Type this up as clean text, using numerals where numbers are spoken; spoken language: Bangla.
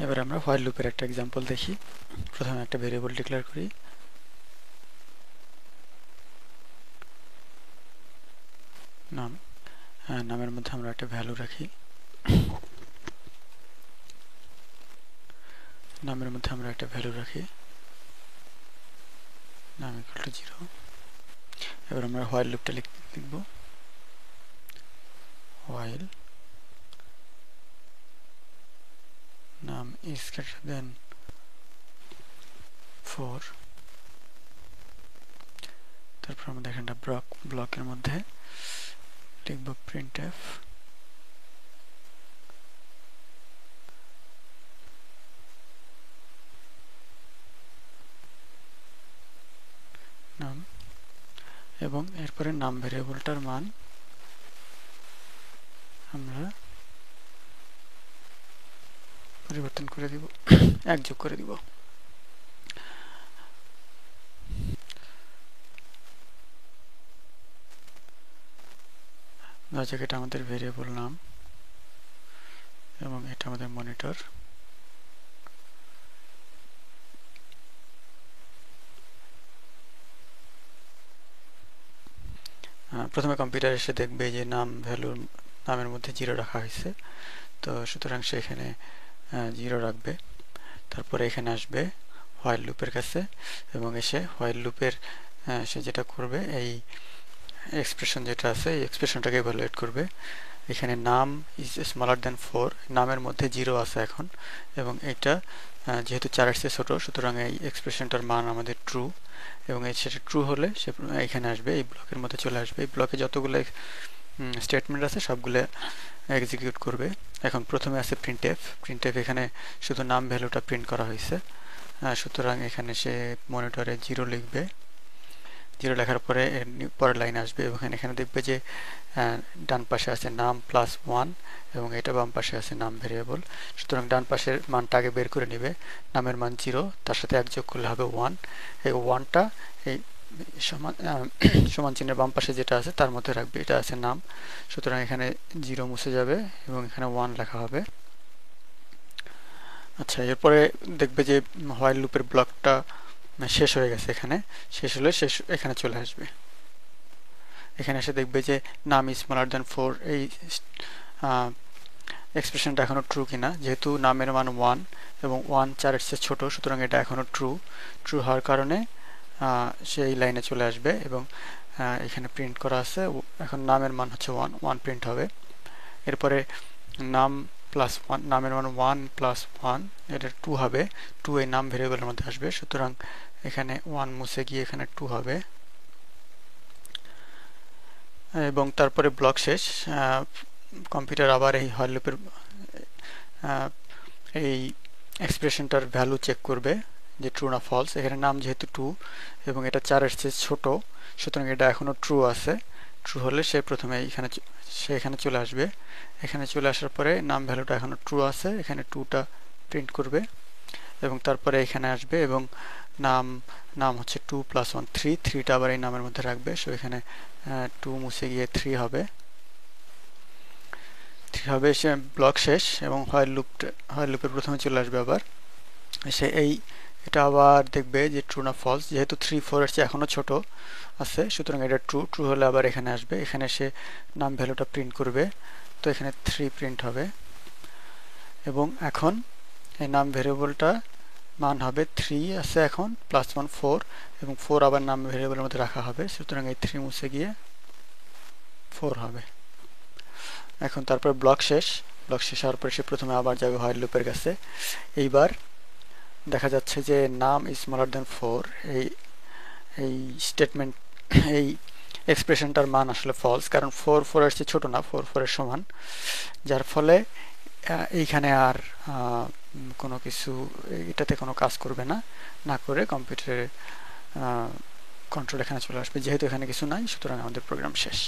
এবার আমরা হোয়াইল লুপের একটা এক্সাম্পল দেখি। প্রথমে একটা ভেরিয়েবল ডিক্লেয়ার করি, নাম। নামের মধ্যে আমরা একটা ভ্যালু রাখি, নাম ইকুয়াল টু 0। এবার আমরা হোয়াইল লুপটা লিখব, হোয়াইল নাম ইজ গ্রেটার দেন 4। তারপর আমাদের এখানটা ব্লকের মধ্যে লিখব printf নাম, এবং এরপরে নাম ভেরিয়েবলটার মান আমরা পরিবর্তন করে দিব, 1 যোগ করে দিব। ধরা যাক এটা আমাদের ভেরিয়েবল নাম এবং এটা আমাদের মনিটর। প্রথমে কম্পিউটার এসে দেখবে যে নামের মধ্যে 0 রাখা হয়েছে, তো সুতরাং সে এখানে 0 রাখবে। তারপরে এখানে আসবে হোয়াইল লুপের কাছে এবং এসে হোয়াইল লুপের সে যেটা করবে, এই এক্সপ্রেশন যেটা আছে এই এক্সপ্রেশনটাকে ইভালুয়েট করবে। এখানে নাম ইজ স্মলার দেন 4, নামের মধ্যে 0 আছে এখন, এবং এটা যেহেতু 4 এর চেয়ে ছোট, সুতরাং এই এক্সপ্রেশনটার মান আমাদের ট্রু, এবং সেটা ট্রু হলে সে এখানে আসবে, এই ব্লকের মধ্যে চলে আসবে। এই ব্লকে যতগুলো স্টেটমেন্ট আছে সবগুলো এক্সিকিউট করবে। এখন প্রথমে আছে প্রিন্টএফ এখানে শুধু নাম ভ্যালুটা প্রিন্ট করা হয়েছে, সুতরাং এখানে সে মনিটরে 0 লিখবে। 0 লেখার পরে পরের লাইন আসবে এবং এখানে দেখবে যে ডান পাশে আছে নাম প্লাস 1 এবং এটা বাম পাশে আছে নাম ভেরিয়েবল। সুতরাং ডান পাশের মানটা আগে বের করে নেবে, নামের মান 0, তার সাথে 1 যোগ করলে হবে 1। এই 1টা এই সমান চিহ্নের বাম পাশে যেটা আছে তার মধ্যে রাখবে, এটা আছে নাম, সুতরাং এখানে 0 মুছে যাবে এবং এখানে 1 লেখা হবে। আচ্ছা, এরপরে দেখবে যে হোয়াইল লুপের ব্লকটা শেষ হয়ে গেছে, এখানে শেষ হলে এখানে চলে আসবে। এখানে এসে দেখবে যে নাম ইজ স্মলার দেন 4, এই এক্সপ্রেশনটা এখনো ট্রু কিনা। যেহেতু নামের মান 1 এবং 1 4 এর চেয়ে ছোট, সুতরাং এটা এখনো ট্রু হওয়ার কারণে সেই লাইনে চলে আসবে এবং এখানে প্রিন্ট করা আছে এখন নামের মান হচ্ছে 1 প্রিন্ট হবে। এরপরে নাম প্লাস 1, নামের মান 1 প্লাস 1, এটা 2 হবে। 2 এই নাম ভেরিয়েবলের মধ্যে আসবে, সুতরাং এখানে 1 মুছে গিয়ে এখানে 2 হবে। এবং তারপরে ব্লক শেষ। কম্পিউটার আবার এই হোয়াইল লুপের এই এক্সপ্রেশনটার ভ্যালু চেক করবে যে ট্রু না ফলস। এখানে নাম যেহেতু 2 এবং এটা 4 এর চেয়ে ছোট, সুতরাং এটা এখনো ট্রু আছে। ট্রু হলে সে প্রথমে এখানে চলে আসবে। এখানে চলে আসার পরে নাম ভ্যালুটা এখনো ট্রু আছে, এখানে 2টা প্রিন্ট করবে এবং তারপরে এখানে আসবে এবং নাম হচ্ছে 2 প্লাস 1 3টা আবার এই নামের মধ্যে রাখবে। সো এখানে 2 মুছে গিয়ে 3 হবে। সে ব্লক শেষ এবং হোয়াইল লুপের প্রথমে চলে আসবে আবার। সে এটা আবার দেখবে যে ট্রু না ফলস। যেহেতু 3 4 এর চেয়ে এখনো ছোট আছে, সুতরাং এটা ট্রু হলে আবার এখানে আসবে। এখানে সে নাম ভ্যালুটা প্রিন্ট করবে, তো এখানে 3 প্রিন্ট হবে এবং এখন এই নাম ভেরিয়েবলটা মান হবে 3 আছে এখন প্লাস 1 4 এবং 4 আবার নাম ভেরিয়েবলের মধ্যে রাখা হবে, সুতরাং এই 3 মুছে গিয়ে 4 হবে। এখন তারপর ব্লক শেষ হওয়ার পরে সে প্রথমে আবার যাবে হোয়াইল লুপের কাছে। এইবার দেখা যাচ্ছে যে নাম ইজ স্মলার দেন 4, এই স্টেটমেন্ট এই এক্সপ্রেশনটার মান আসলে ফলস, কারণ 4 এর চেয়ে ছোট না, 4 এর সমান, যার ফলে এইখানে আর কোনো কিছু এটাতে কোনো কাজ করবে না করে কম্পিউটারের কন্ট্রোল এখানে চলে আসবে। যেহেতু এখানে কিছু নাই, সুতরাং আমাদের প্রোগ্রাম শেষ।